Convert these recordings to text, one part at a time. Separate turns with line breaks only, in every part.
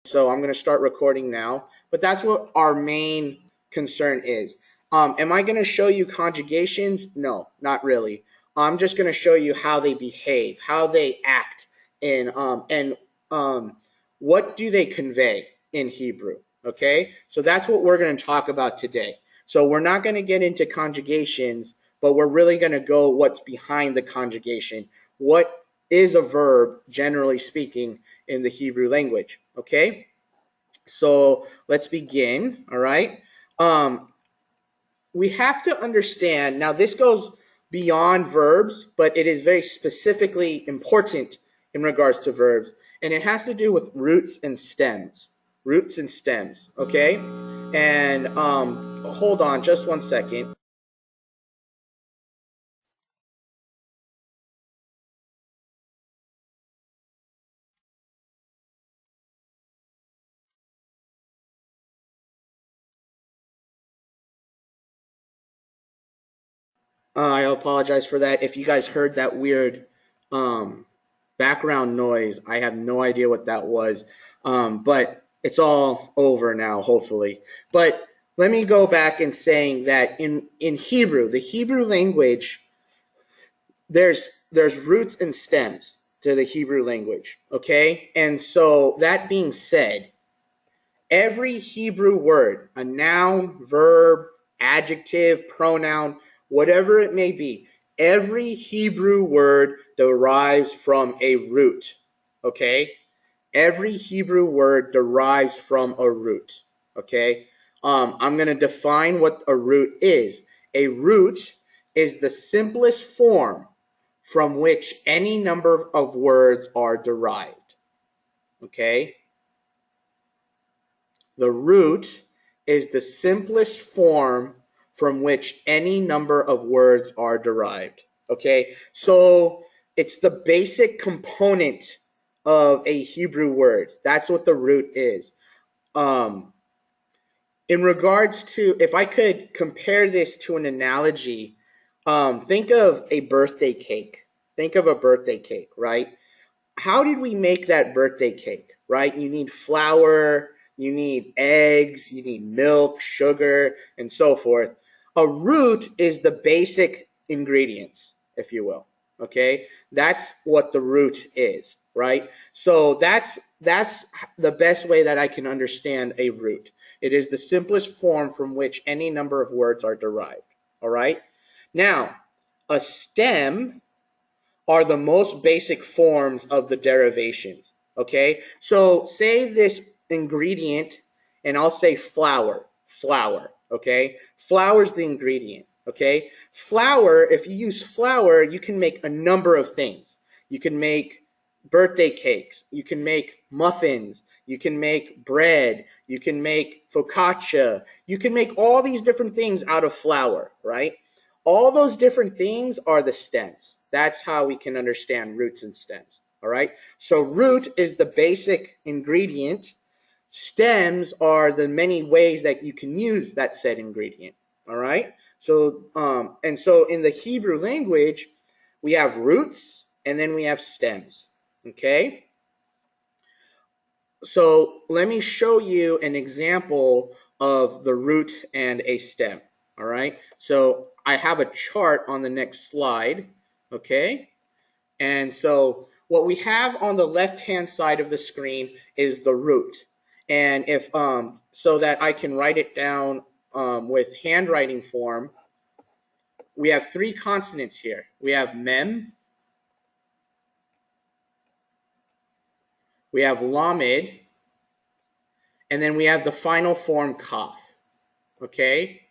So I'm going to start recording now, but that's what our main concern is. Am I going to show you conjugations? No, not really. I'm just going to show you how they behave, how they act, and what do they convey in Hebrew. Okay, so that's what we're going to talk about today. So we're not going to get into conjugations, but we're really going to go what's behind the conjugation. What is a verb, generally speaking, in the Hebrew language? Okay, so let's begin. All right. We have to understand, now this goes beyond verbs, but it is very specifically important in regards to verbs, and it has to do with roots and stems. Roots and stems, okay? And hold on just one second. I apologize for that. If you guys heard that weird background noise, I have no idea what that was. But it's all over now, hopefully. But let me go back and saying that in Hebrew, the Hebrew language, there's roots and stems to the Hebrew language, okay? And so that being said, every Hebrew word, a noun, verb, adjective, pronoun, whatever it may be, every Hebrew word derives from a root, okay? Every Hebrew word derives from a root, okay? I'm going to define what a root is. A root is the simplest form from which any number of words are derived, okay? The root is the simplest form from which any number of words are derived, okay? So it's the basic component of a Hebrew word. That's what the root is. In regards to, if I could compare this to an analogy, think of a birthday cake. Think of a birthday cake, right? How did we make that birthday cake, right? You need flour, you need eggs, you need milk, sugar, and so forth. A root is the basic ingredients, if you will, okay? That's what the root is, right? So that's the best way that I can understand a root. It is the simplest form from which any number of words are derived, all right? Now, a stem are the most basic forms of the derivations, okay? So say this ingredient, and I'll say flour, okay? Flour is the ingredient, okay? Flour, if you use flour, you can make a number of things. You can make birthday cakes, you can make muffins, you can make bread, you can make focaccia, you can make all these different things out of flour, right? All those different things are the stems. That's how we can understand roots and stems, all right? So root is the basic ingredient. Stems are the many ways that you can use that said ingredient, all right? So, and so in the Hebrew language, we have roots and then we have stems, okay? So let me show you an example of the root and a stem, all right? So I have a chart on the next slide, okay? And so what we have on the left-hand side of the screen is the root. And if so that I can write it down with handwriting form, we have three consonants here. We have mem, we have lamed, and then we have the final form kaf, okay?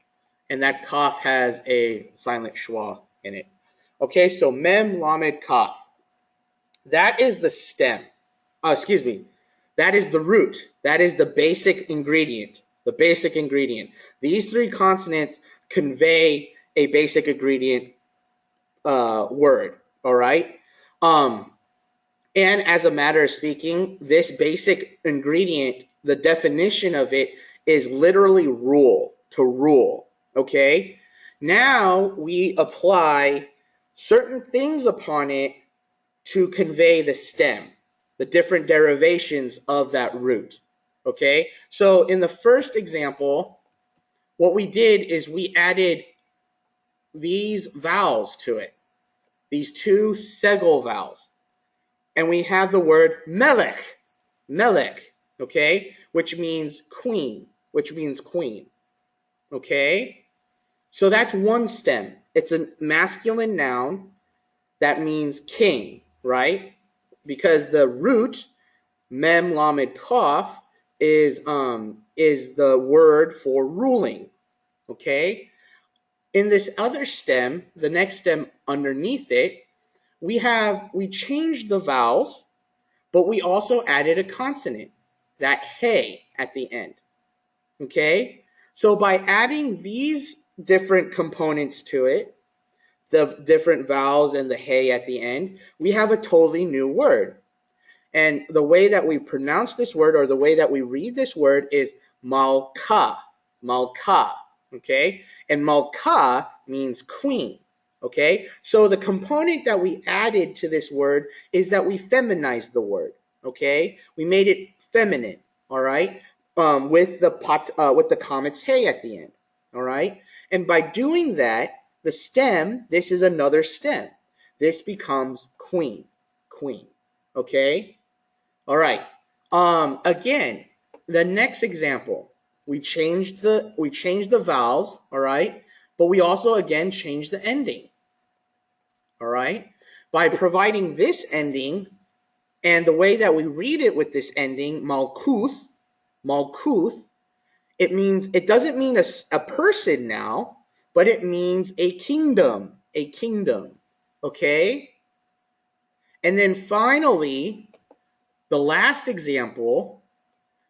And that kaf has a silent schwa in it. Okay, so mem, lamed, kaf. That is the stem. That is the root. That is the basic ingredient. The basic ingredient. These three consonants convey a basic ingredient word. All right. And as a matter of speaking, this basic ingredient, the definition of it is literally rule, to rule. Okay. Now we apply certain things upon it to convey the stem, the different derivations of that root. Okay, so in the first example, what we did is we added these vowels to it, these two segol vowels. And we have the word melech, melech, okay, which means queen, okay? So that's one stem. It's a masculine noun that means king, right? Because the root, mem lamed kaf, is the word for ruling, okay? In this other stem, the next stem underneath it, we changed the vowels, but we also added a consonant, that hey at the end. Okay? So by adding these different components to it, the different vowels and the hey at the end, we have a totally new word. And the way that we pronounce this word, or the way that we read this word, is malka, malka, okay? And malka means queen, okay? So the component that we added to this word is that we feminized the word, okay? We made it feminine, all right? With the comets hey at the end, all right? And by doing that, the stem, this is another stem. This becomes queen, queen, okay? All right. Again, the next example, we changed the vowels, all right? But we also again changed the ending. All right? By providing this ending and the way that we read it with this ending, malkuth, malkuth, it doesn't mean a person now, but it means a kingdom, a kingdom. Okay? And then finally, the last example,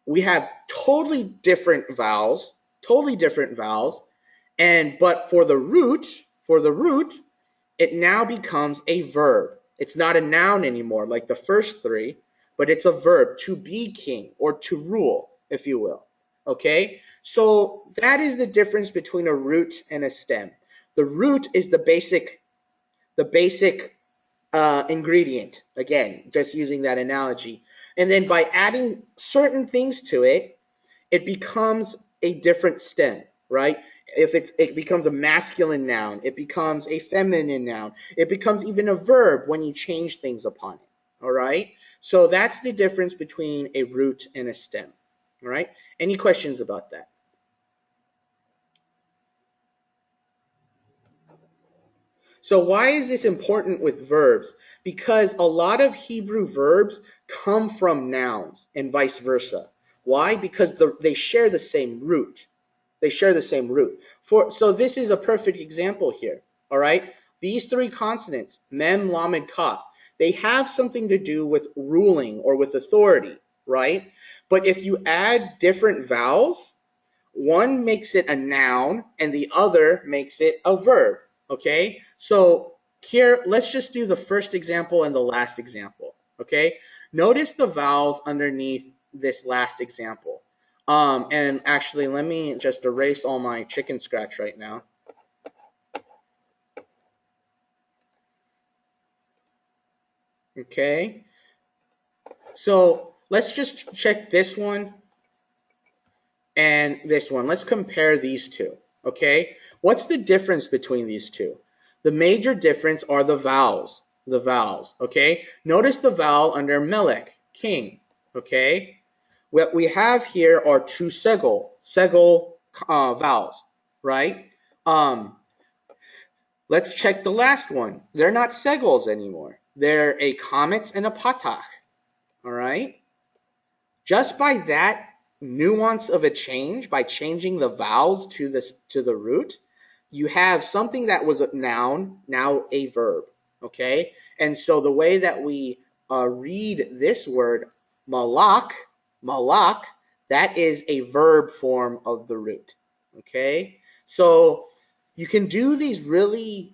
we have totally different vowels, but for the root, it now becomes a verb. It's not a noun anymore like the first three, but it's a verb, to be king or to rule, if you will. Okay? So that is the difference between a root and a stem. The root is the basic ingredient. Again, just using that analogy. And then by adding certain things to it, it becomes a different stem, right? If it becomes a masculine noun, it becomes a feminine noun, it becomes even a verb when you change things upon it. All right? So that's the difference between a root and a stem. All right? Any questions about that? So why is this important with verbs? Because a lot of Hebrew verbs come from nouns and vice versa. Why? Because they share the same root. They share the same root. So this is a perfect example here. All right? These three consonants, mem, lamed, kaf, they have something to do with ruling or with authority, right? But if you add different vowels, one makes it a noun and the other makes it a verb. Okay, so here let's just do the first example and the last example. Okay, notice the vowels underneath this last example. And actually, let me just erase all my chicken scratch right now. Okay, so let's just check this one and this one. Let's compare these two. Okay, what's the difference between these two? The major difference are the vowels. The vowels. Okay, notice the vowel under melech, king. Okay, what we have here are two segol vowels, right? Let's check the last one. They're not segols anymore. They're a comet and a patach. All right. Just by that nuance of a change, by changing the vowels to the root, you have something that was a noun, now a verb. Okay? And so the way that we read this word, malak, that is a verb form of the root. Okay? So you can do these really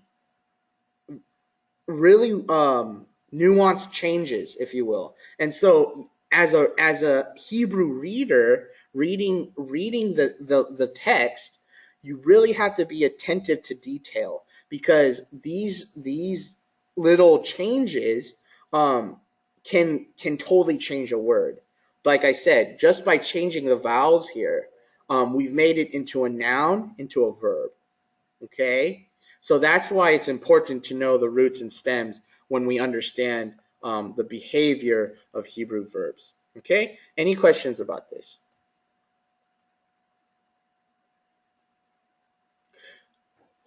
nuanced changes, if you will. And so as a Hebrew reader reading the text, you really have to be attentive to detail, because these little changes can totally change a word. like I said, just by changing the vowels here, we've made it into a noun, into a verb. Okay? So that's why it's important to know the roots and stems when we understand the behavior of Hebrew verbs. Okay? Any questions about this?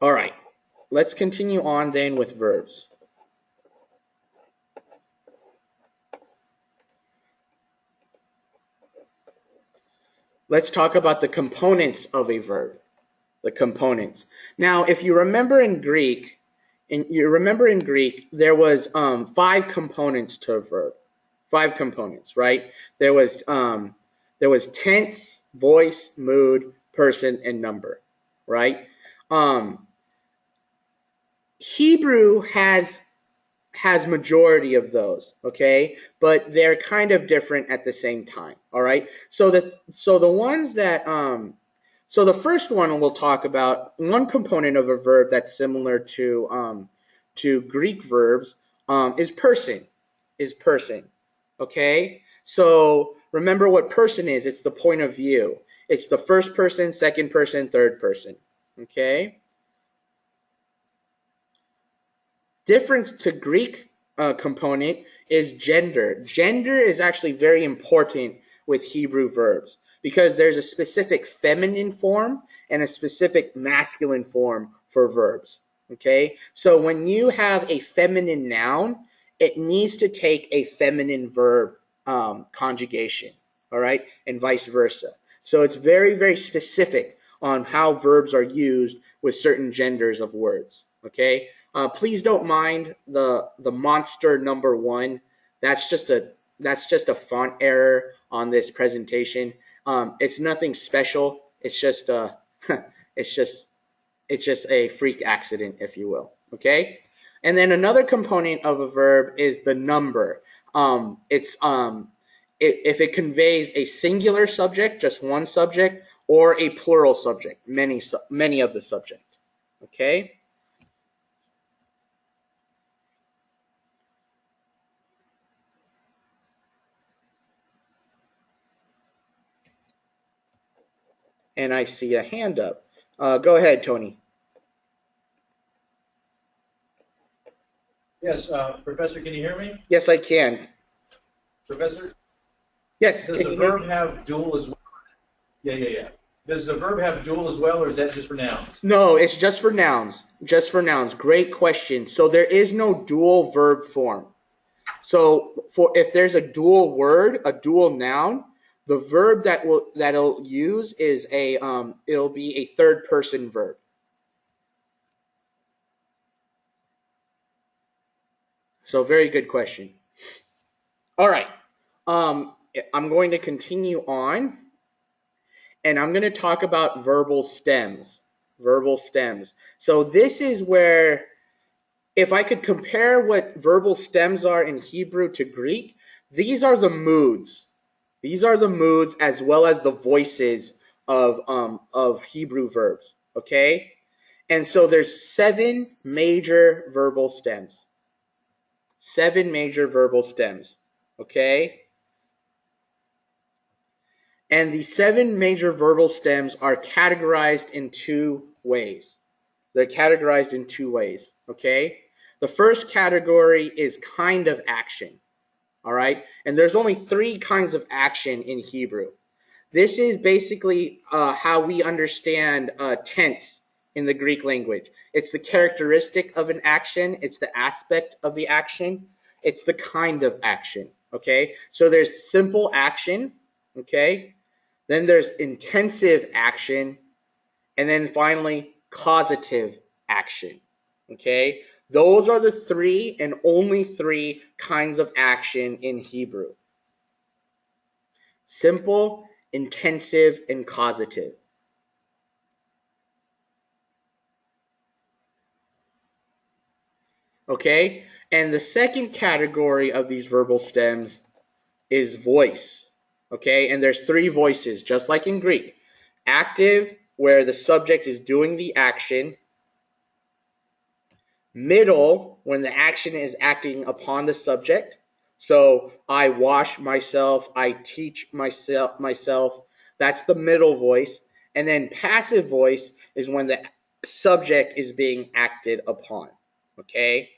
All right. Let's continue on then with verbs. Let's talk about the components of a verb. The components. Now, if you remember in Greek, there was 5 components to a verb. 5 components, right? There was tense, voice, mood, person, and number, right? Hebrew has majority of those, okay, but they're kind of different at the same time. All right. So the ones that so the first one we'll talk about, one component of a verb that's similar to Greek verbs is person. Okay. So remember what person is. It's the point of view. It's the first person, second person, third person. Okay. Different to Greek component is gender. Gender is actually very important with Hebrew verbs because there's a specific feminine form and a specific masculine form for verbs. Okay, so when you have a feminine noun, it needs to take a feminine verb conjugation. All right, and vice versa. So it's very, very specific on how verbs are used with certain genders of words. Okay. Please don't mind the monster number 1. That's just a font error on this presentation. It's nothing special. It's just it's just a freak accident, if you will. Okay. And then another component of a verb is the number. If it conveys a singular subject, just one subject, or a plural subject, many of the subject. Okay. And I see a hand up. Go ahead, Tony.
Yes, Professor, can you hear me?
Yes, I can.
Professor?
Yes.
Does the verb have dual as well? Yeah. Does the verb have dual as well, or is that just for nouns?
No, it's just for nouns. Just for nouns. Great question. So there is no dual verb form. So if there's a dual word, a dual noun, the verb that it'll use is it'll be a third person verb. So very good question. All right. I'm going to continue on, and I'm going to talk about verbal stems. Verbal stems. So this is where, if I could compare what verbal stems are in Hebrew to Greek, these are the moods. These are the moods as well as the voices of Hebrew verbs. Okay? And so there's 7 major verbal stems. 7 major verbal stems. Okay? And the 7 major verbal stems are categorized in 2 ways. They're categorized in 2 ways. Okay? The first category is kind of action. All right? And there's only 3 kinds of action in Hebrew. This is basically how we understand tense in the Greek language. It's the characteristic of an action. It's the aspect of the action. It's the kind of action. Okay? So there's simple action. Okay? Then there's intensive action. And then finally, causative action. Okay? Those are the 3 and only 3 kinds of action in Hebrew. Simple, intensive, and causative. Okay? And the second category of these verbal stems is voice. Okay? And there's 3 voices, just like in Greek. Active, where the subject is doing the action. Middle, when the action is acting upon the subject. So I wash myself, I teach myself. That's the middle voice. And then passive voice is when the subject is being acted upon. Okay?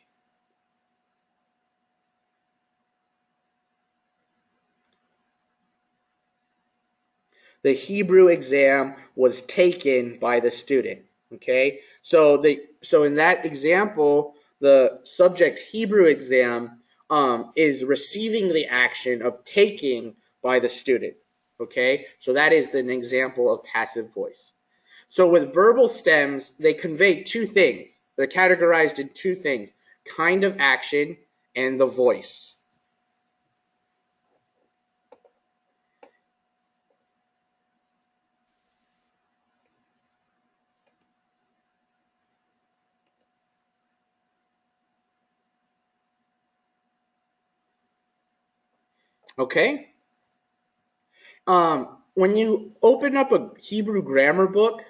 The Hebrew exam was taken by the student. Okay? So in that example, the subject Hebrew exam is receiving the action of taking by the student. Okay? So that is an example of passive voice. So with verbal stems, they convey two things. They're categorized in two things: kind of action and the voice. Okay? When you open up a Hebrew grammar book,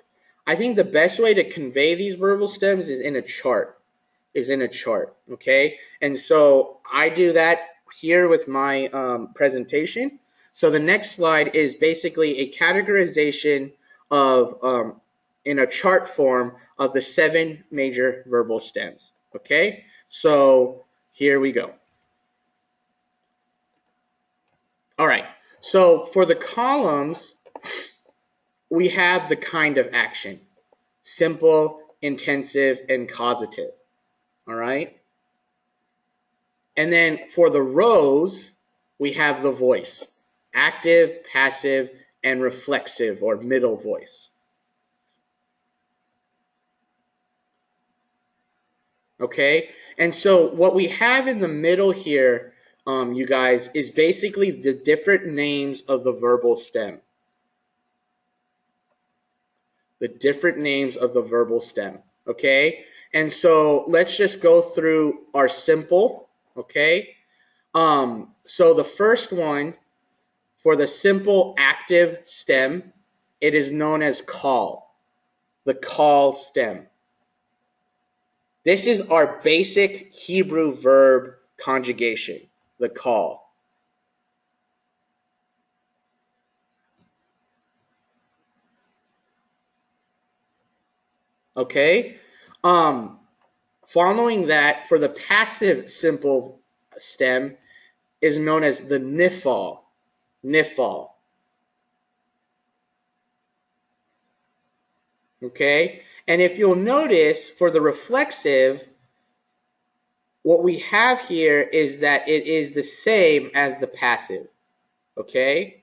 I think the best way to convey these verbal stems is in a chart. Okay? And so I do that here with my presentation. So the next slide is basically a categorization of, in a chart form, of the 7 major verbal stems. Okay? So here we go. All right. So for the columns, we have the kind of action: simple, intensive, and causative. All right. And then for the rows, we have the voice: active, passive, and reflexive or middle voice. Okay. And so what we have in the middle here, you guys, is basically the different names of the verbal stem. The different names of the verbal stem. Okay. And so let's just go through our simple. Okay. So the first one, for the simple active stem, it is known as call, the call stem. This is our basic Hebrew verb conjugation, the call. Okay? Following that, for the passive simple stem, is known as the nifal, nifal. Okay? And if you'll notice, for the reflexive, what we have here is that it is the same as the passive. Okay?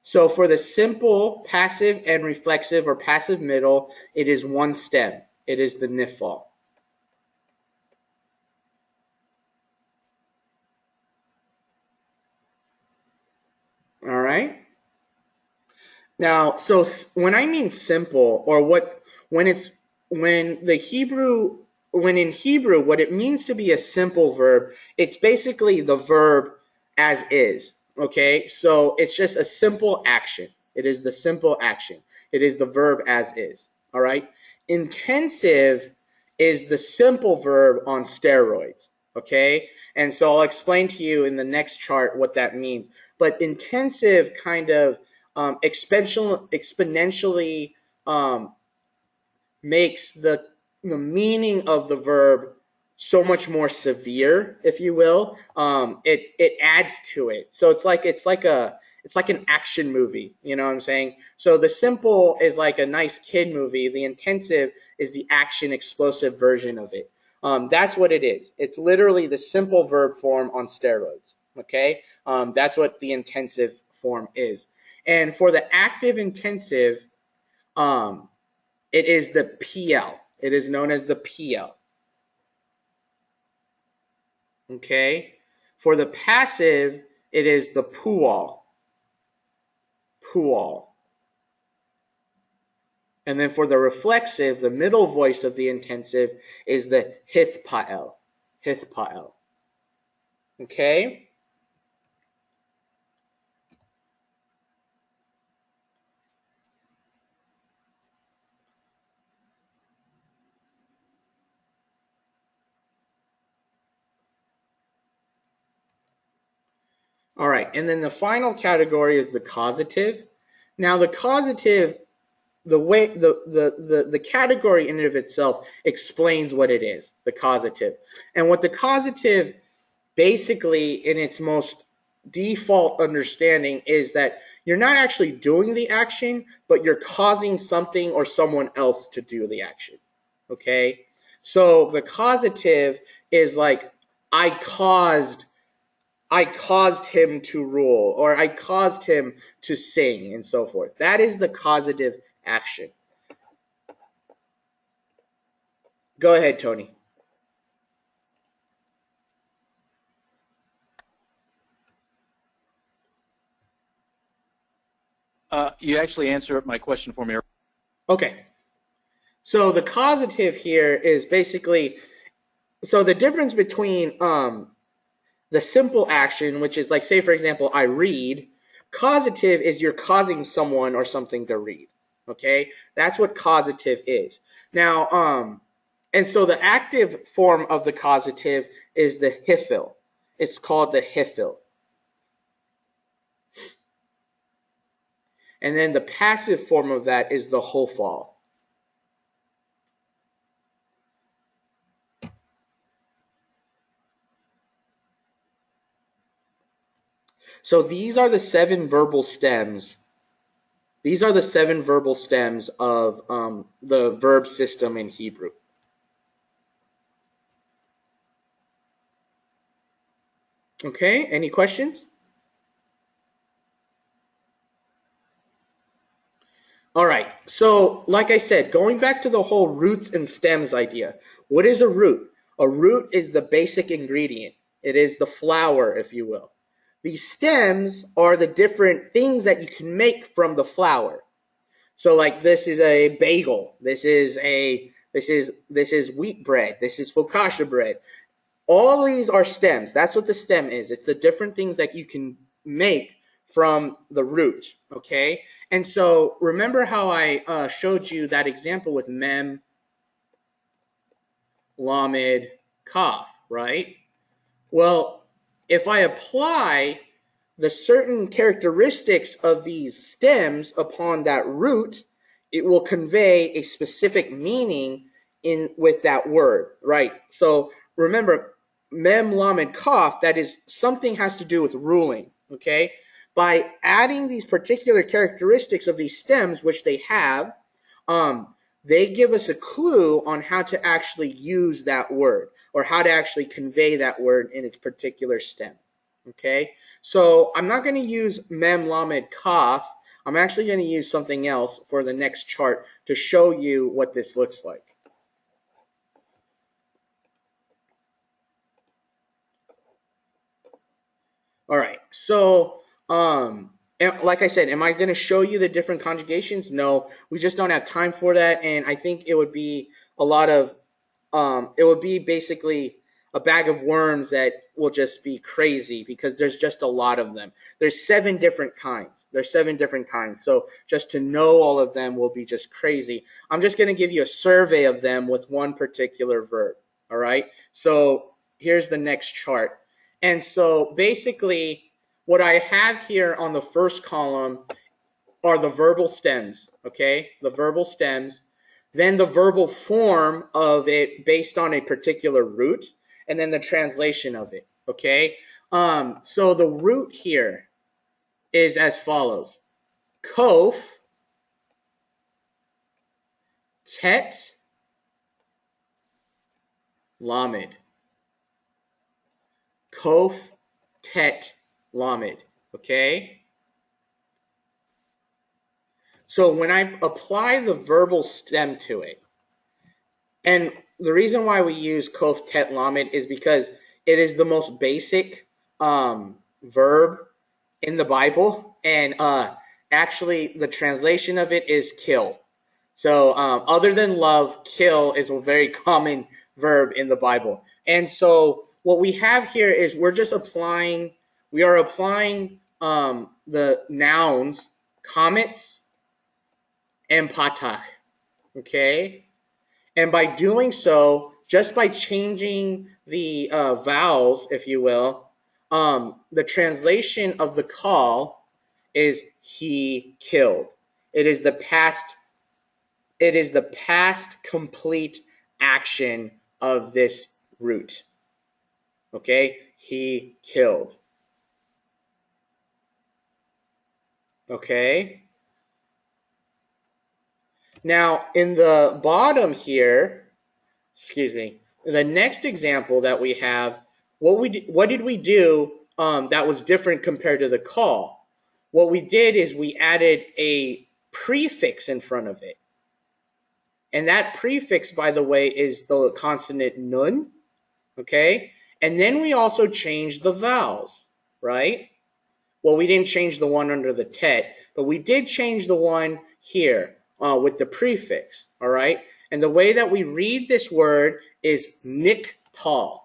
So for the simple passive and reflexive or passive middle, it is one stem. It is the nifal. All right? Now, so when I mean simple, or when it's when the Hebrew when in Hebrew, what it means to be a simple verb, it's basically the verb as is. Okay, so it's just a simple action. It is the simple action. It is the verb as is. All right. Intensive is the simple verb on steroids. Okay, and so I'll explain to you in the next chart what that means. But intensive kind of exponentially makes the meaning of the verb so much more severe, if you will. It adds to it, so it's like an action movie. You know what I'm saying? So the simple is like a nice kid movie. The intensive is the action explosive version of it. That's what it is. It's literally the simple verb form on steroids. Okay, that's what the intensive form is. And for the active intensive, um, it is the PL. It is known as the PL. Okay? For the passive, it is the PUAL. PUAL. And then for the reflexive, the middle voice of the intensive is the HITHPAEL. HITHPAEL. Okay? All right, and then the final category is the causative. Now the causative, the category in and of itself explains what it is, the causative. And what the causative basically in its most default understanding is that you're not actually doing the action, but you're causing something or someone else to do the action. Okay? So the causative is like I caused him to rule, or I caused him to sing, and so forth. That is the causative action. Go ahead, Tony.
You actually answered my question for me.
Okay. So the causative here is basically, so the difference between the simple action, which is like, say, for example, I read. Causative is you're causing someone or something to read. Okay? That's what causative is. Now, and so the active form of the causative is the hifil. It's called the hifil. And then the passive form of that is the hofal. So these are the 7 verbal stems. These are the 7 verbal stems of the verb system in Hebrew. Okay, any questions? All right, so like I said, going back to the whole roots and stems idea, what is a root? A root is the basic ingredient. It is the flour, if you will. These stems are the different things that you can make from the flour. So like this is a bagel, this is wheat bread, this is focaccia bread. All these are stems. That's what the stem is. It's the different things that you can make from the root, okay? And so remember how I showed you that example with mem, lamed, kaf, right? Well, if I apply the certain characteristics of these stems upon that root, it will convey a specific meaning with that word, right? So remember, mem, lamed, kaf, that is something has to do with ruling, okay? By adding these particular characteristics of these stems, which they have, they give us a clue on how to actually use that word, or how to actually convey that word in its particular stem, okay? So I'm not going to use mem, lamed, kaf. I'm actually going to use something else for the next chart to show you what this looks like. All right, so like I said, am I going to show you the different conjugations? No, we just don't have time for that, and I think it would be a lot of, it would be basically a bag of worms that will just be crazy because there's just a lot of them. There's 7 different kinds. There's 7 different kinds. So just to know all of them will be just crazy. I'm just going to give you a survey of them with one particular verb. All right. So here's the next chart. And so basically what I have here on the first column are the verbal stems. Okay. The verbal stems. Then the verbal form of it based on a particular root, and then the translation of it, okay? So the root here is as follows. Kof, tet, lamed. Kof, tet, lamed, okay? So when I apply the verbal stem to it, and the reason why we use kof, tet, lamed is because it is the most basic verb in the Bible, and actually the translation of it is kill. So other than love, kill is a very common verb in the Bible. And so what we have here is we are applying the nouns comets and patach, okay? And by doing so, just by changing the vowels, if you will, the translation of the call is he killed. It is the past complete action of this root. Okay? He killed. Okay? Now, in the bottom here, the next example that we have, what did we do that was different compared to the call? What we did is we added a prefix in front of it. And that prefix, by the way, is the consonant nun, okay? And then we also changed the vowels, right? Well, we didn't change the one under the tet, but we did change the one here with the prefix, all right? And the way that we read this word is niktal,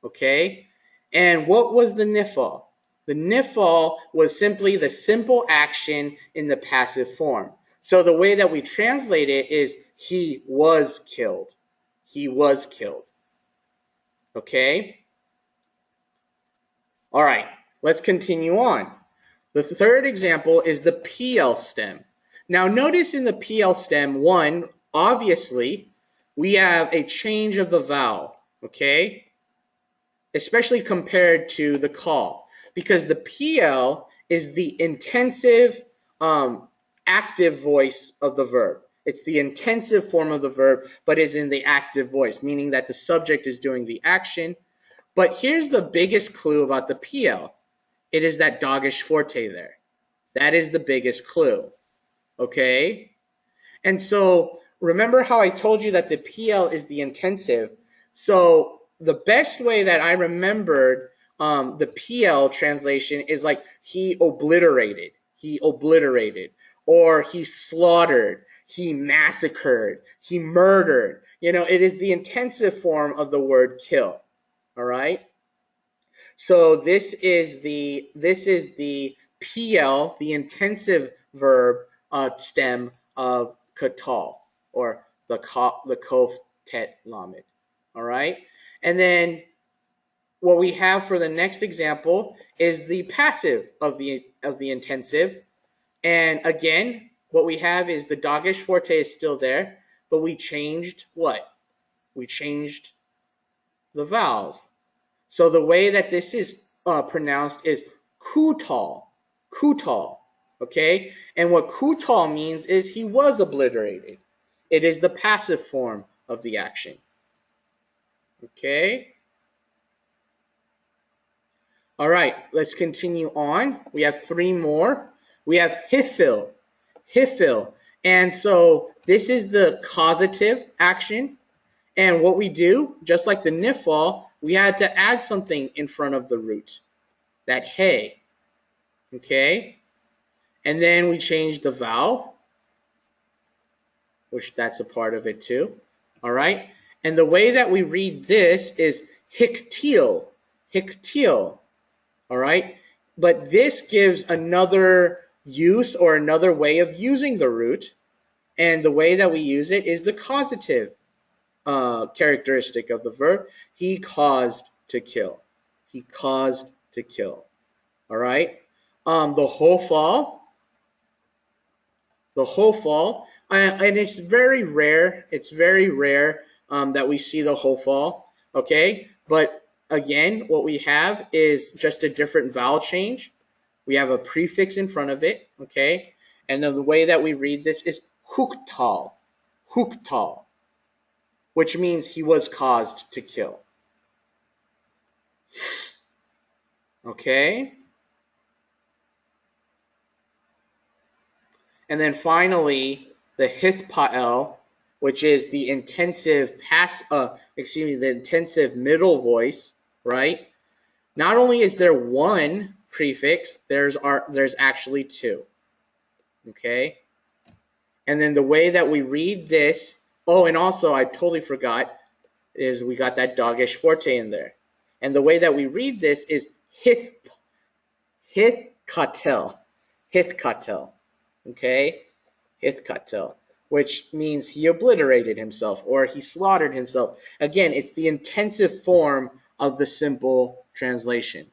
okay? And what was the nifal? The nifal was simply the simple action in the passive form. So the way that we translate it is he was killed. He was killed. Okay? All right, let's continue on. The third example is the PL stem. Now notice in the PL stem, one, obviously, we have a change of the vowel, okay? Especially compared to the call, because the PL is the intensive active voice of the verb. It's the intensive form of the verb, but it's in the active voice, meaning that the subject is doing the action. But here's the biggest clue about the PL. It is that doggish forte there. That is the biggest clue, okay? And so remember how I told you that the PL is the intensive. So the best way that I remembered the PL translation is like he obliterated, or he slaughtered, he massacred, he murdered. You know, it is the intensive form of the word kill. All right. So this is the PL, the intensive verb stem of katal, or the kof tet lamed. All right. And then what we have for the next example is the passive of the intensive. And again, what we have is the doggish forte is still there, but we changed what? We changed the vowels. So the way that this is pronounced is kutal, okay? And what kutal means is he was obliterated. It is the passive form of the action, okay? All right, let's continue on. We have three more. We have hifil. And so this is the causative action. And what we do, just like the nifal, we had to add something in front of the root, that hey, okay? And then we changed the vowel, which that's a part of it too, all right? And the way that we read this is hiktil, all right? But this gives another use or another way of using the root, and the way that we use it is the causative characteristic of the verb. He caused to kill. He caused to kill. All right. The hofal, and it's very rare. It's very rare that we see the hofal. Okay, but again, what we have is just a different vowel change. We have a prefix in front of it. Okay, and then the way that we read this is huktal, which means he was caused to kill. Okay? And then finally, the hithpael, which is the intensive the intensive middle voice, right? Not only is there one prefix, there's actually two. Okay? And then the way that we read this, oh, and also I totally forgot, is we got that doggish forte in there. And the way that we read this is hithkatel, okay? Hithkatel, which means he obliterated himself or he slaughtered himself. Again, it's the intensive form of the simple translation.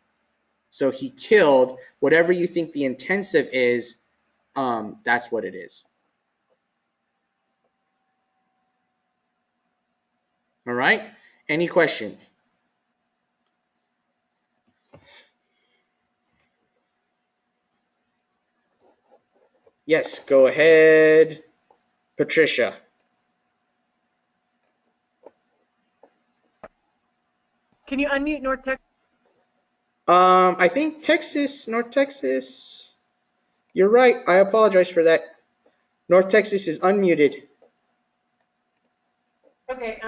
So he killed whatever you think the intensive is. That's what it is. All right. Any questions? Yes, go ahead, Patricia.
Can you unmute North Texas?
I think North Texas. You're right. I apologize for that. North Texas is unmuted.
Okay.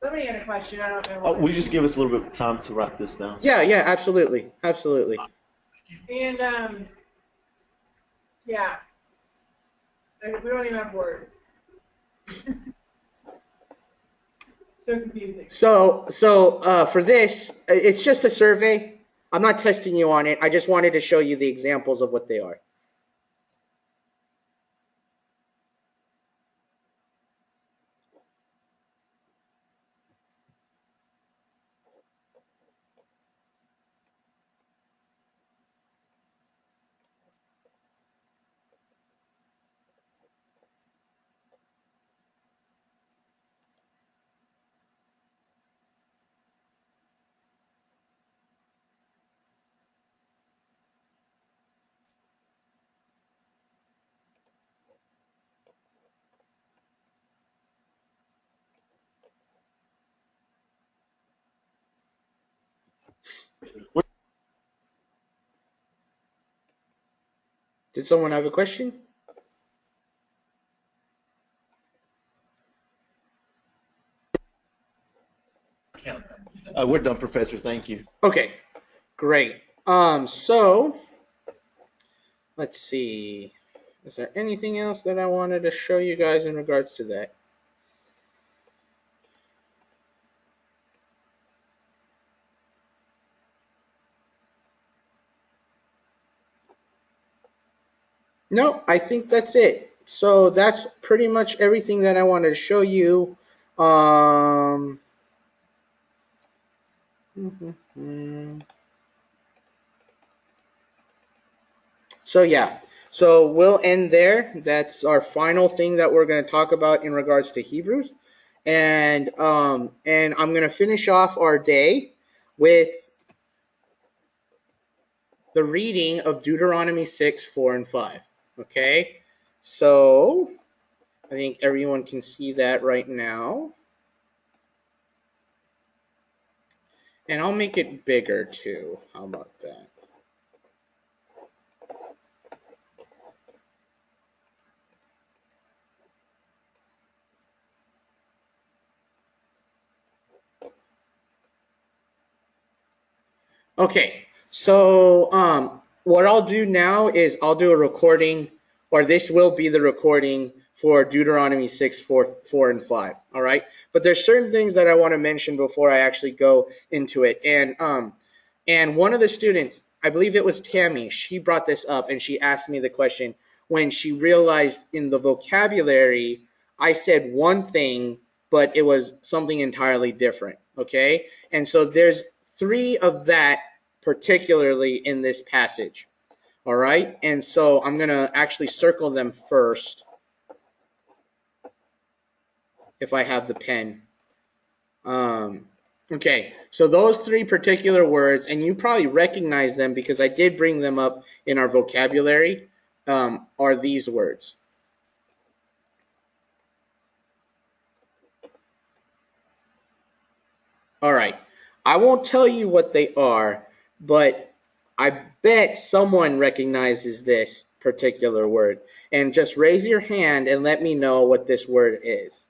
Somebody had a question. I don't know.
Will you just give us a little bit of time to wrap this down?
Yeah, absolutely. Absolutely.
And, yeah. We don't even have words. So confusing.
So for this, it's just a survey. I'm not testing you on it. I just wanted to show you the examples of what they are. Did someone have a question?
We're done, Professor. Thank you.
Okay, great. So let's see. Is there anything else that I wanted to show you guys in regards to that? No, I think that's it. So that's pretty much everything that I wanted to show you. So yeah, so we'll end there. That's our final thing that we're going to talk about in regards to Hebrews, and I'm going to finish off our day with the reading of Deuteronomy 6, 4, and 5. Okay, so I think everyone can see that right now. And I'll make it bigger too. How about that? Okay, so what I'll do now is I'll do a recording, or this will be the recording for Deuteronomy 6, 4, and 5. All right, but there's certain things that I want to mention before I actually go into it. And one of the students, I believe it was Tammy, she brought this up and she asked me the question when she realized in the vocabulary I said one thing, but it was something entirely different. Okay, and so there's 3 of that particularly in this passage. All right, and so I'm going to actually circle them first if I have the pen. Okay, so those 3 particular words, and you probably recognize them because I did bring them up in our vocabulary, are these words. All right, I won't tell you what they are, but I bet someone recognizes this particular word. And just raise your hand and let me know what this word is.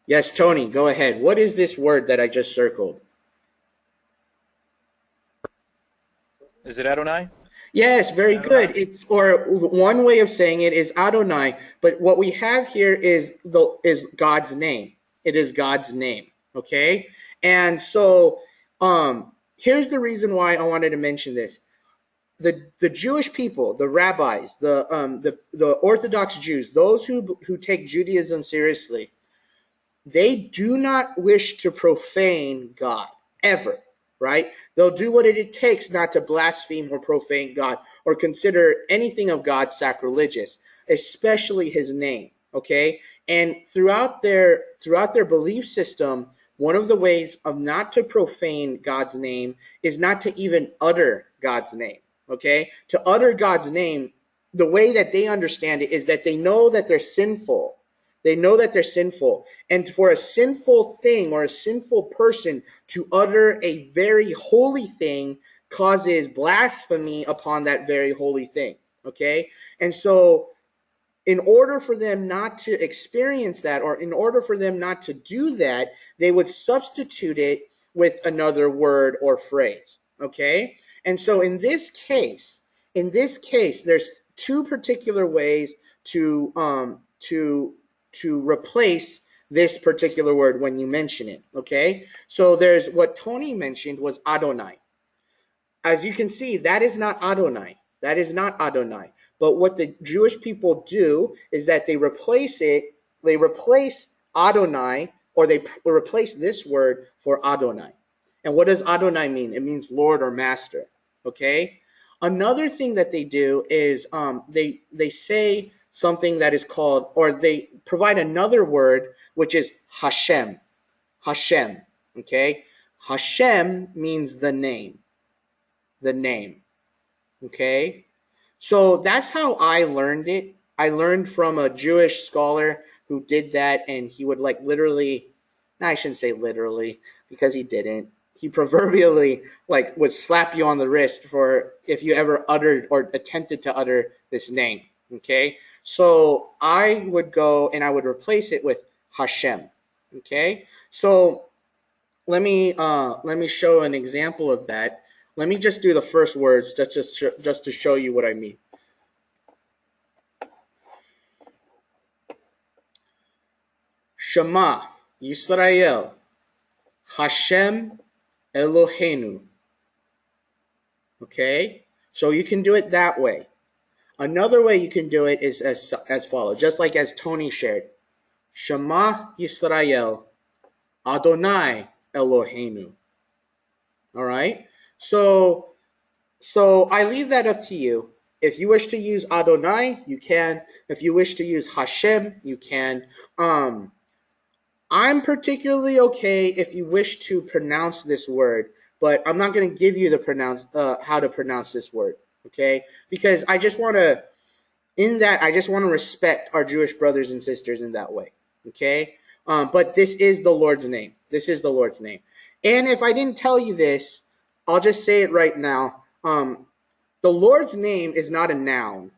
Yes, Tony, go ahead. What is this word that I just circled?
Is it Adonai?
Yes, very good. It's, or one way of saying it is Adonai, but what we have here is God's name. It is God's name, okay? And so here's the reason why I wanted to mention this. the Jewish people, the rabbis, the Orthodox Jews, those who take Judaism seriously, they do not wish to profane God ever, right? They'll do what it takes not to blaspheme or profane God or consider anything of God sacrilegious, especially his name, okay? And throughout their belief system, one of the ways of not to profane God's name is not to even utter God's name, okay? To utter God's name, the way that they understand it is that they know that they're sinful. They know that they're sinful. And for a sinful thing or a sinful person to utter a very holy thing causes blasphemy upon that very holy thing, okay? And so in order for them not to experience that, or in order for them not to do that, they would substitute it with another word or phrase, okay? And so in this case, there's two particular ways to replace this particular word when you mention it, okay? So there's what Tony mentioned was Adonai. As you can see, that is not Adonai. That is not Adonai. But what the Jewish people do is that they replace Adonai, or they replace this word for Adonai. And what does Adonai mean? It means Lord or Master, okay? Another thing that they do is they say something that is called, or they provide another word, which is Hashem. Hashem, okay? Hashem means the name. The name, okay? So that's how I learned it. I learned from a Jewish scholar who did that, and he would like literally, no, I shouldn't say literally, because he didn't. He proverbially like would slap you on the wrist for if you ever uttered or attempted to utter this name, okay? So I would go and I would replace it with Hashem, okay? So let me show an example of that. Let me just do the first words just to show you what I mean. Shema Yisrael, Hashem Eloheinu. Okay? So you can do it that way. Another way you can do it is as follows, just like as Tony shared. Shema Yisrael, Adonai Eloheinu. All right? So I leave that up to you. If you wish to use Adonai, you can. If you wish to use Hashem, you can. I'm particularly okay if you wish to pronounce this word, but I'm not going to give you the how to pronounce this word, okay? Because I just want to respect our Jewish brothers and sisters in that way, okay? But this is the Lord's name. This is the Lord's name. And if I didn't tell you this, I'll just say it right now. The Lord's name is not a noun.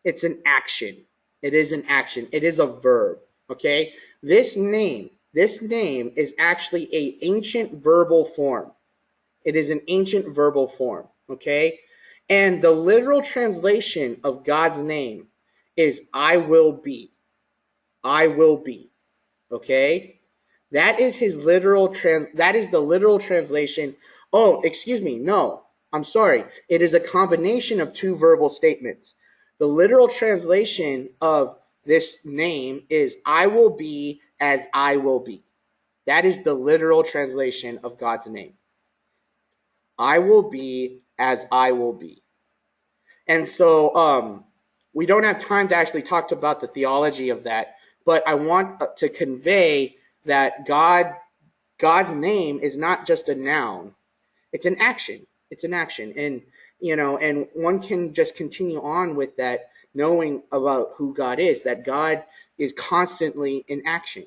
It's an action. It is an action. It is a verb, okay? This name is actually an ancient verbal form. It is an ancient verbal form, okay? And the literal translation of God's name is I will be. I will be, okay? That is the literal translation. Oh, excuse me. No, I'm sorry. It is a combination of two verbal statements. The literal translation of this name is I will be as I will be. That is the literal translation of God's name. I will be as I will be. And so we don't have time to actually talk about the theology of that, but I want to convey that God's name is not just a noun. It's an action. It's an action. And, and one can just continue on with that, knowing about who God is, that God is constantly in action.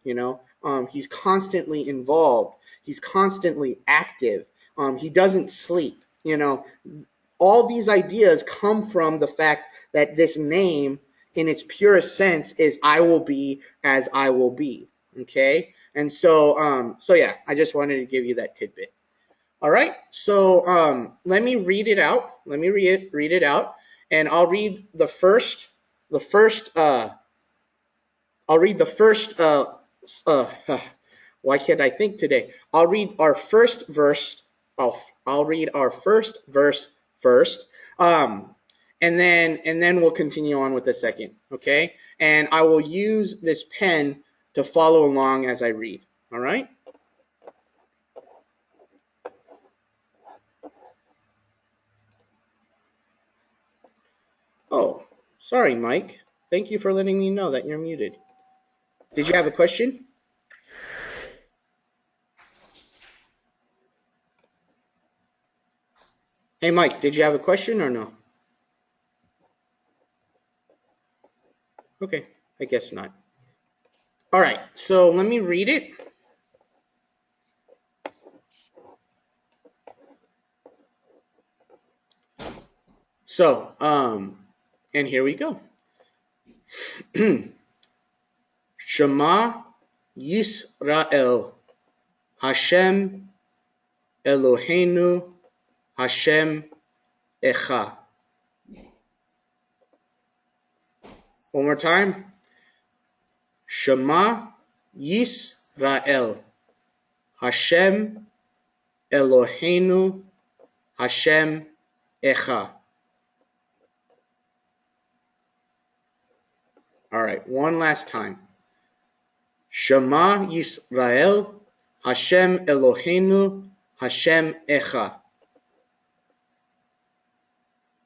He's constantly involved. He's constantly active. He doesn't sleep. All these ideas come from the fact that this name, in its purest sense, is I will be as I will be. Okay? And so yeah, I just wanted to give you that tidbit. All right, so let me read it out. Let me read it out, and I'll read the first. I'll read the first. Why can't I think today? I'll read our first verse. I'll read our first verse first, and then we'll continue on with the second. Okay, and I will use this pen to follow along as I read. All right. Oh, sorry, Mike. Thank you for letting me know that you're muted. Did you have a question? Hey, Mike, did you have a question or no? Okay, I guess not. All right, so let me read it. So, and here we go. Shema Yisrael, Hashem Eloheinu, Hashem Echa. One more time. Shema Yisrael, Hashem Eloheinu, Hashem Echa. All right, one last time. Shema Yisrael, Hashem Eloheinu, Hashem Echa.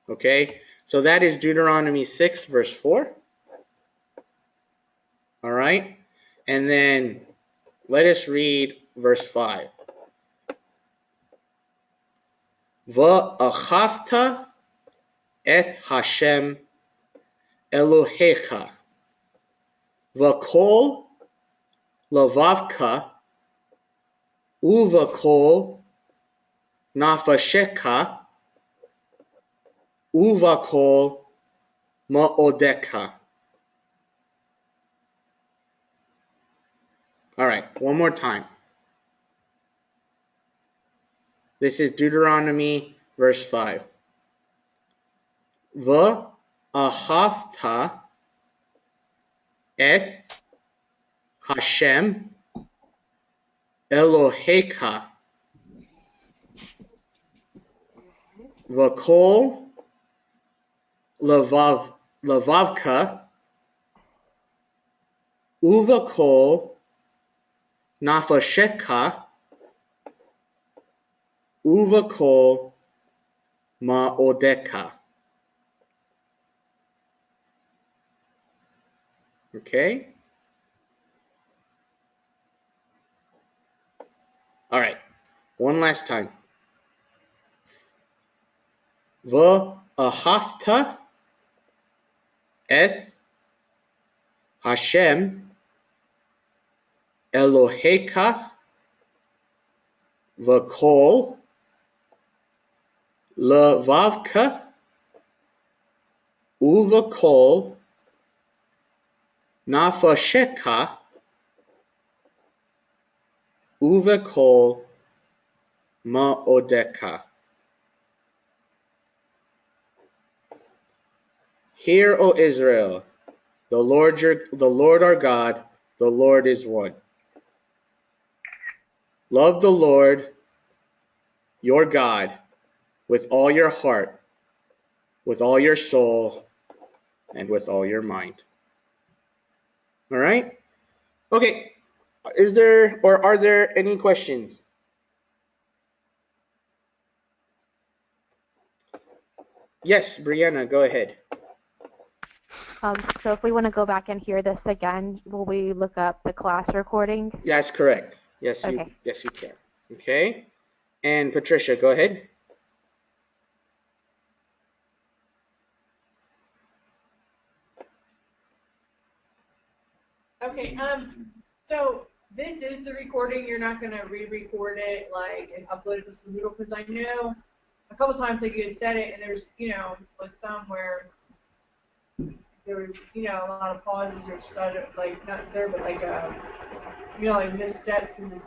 Okay, so that is Deuteronomy 6, verse 4. All right, and then let us read verse 5. Va'achavta et Hashem Elohecha v'kol lavavka uvakol nafasheka uvakol ma'odeka. All right, one more time. This is Deuteronomy verse 5. Va'ahavta et Hashem Elohecha v'kol lavavka uvakol nafasheka uvakol ma'odeka. Okay? All right. One last time. Va'ahavta et Hashem Elohecha v'kol lavavka uvakol nafasheka uvakol ma'odeka. Hear, O Israel, the Lord our God, the Lord is one. Love the Lord your God with all your heart, with all your soul, and with all your mind. All right? Okay. Is there or are there any questions? Yes, Brianna, go ahead.
So if we want to go back and hear this again, will we look up the class recording?
That's correct. Yes,
Okay.
Yes, you can. Okay. And Patricia, go ahead.
Okay, so this is the recording. You're not gonna re-record it like and upload it to Moodle, because I know a couple times like you had said it and there's like somewhere there was a lot of pauses or stutter, like not stutter but like like missteps in the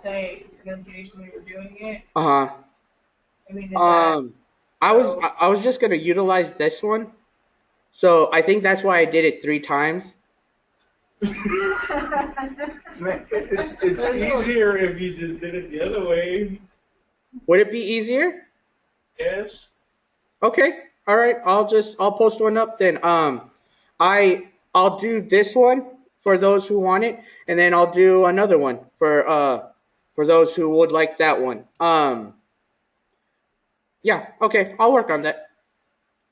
pronunciation when you were doing it.
Uh-huh.
I mean,
I was just gonna utilize this one, so I think that's why I did it 3 times.
It's easier if you just did it the other way.
Would it be easier?
Yes.
Okay. All right. I'll post one up then. I'll do this one for those who want it, and then I'll do another one for those who would like that one. Yeah. Okay. I'll work on that.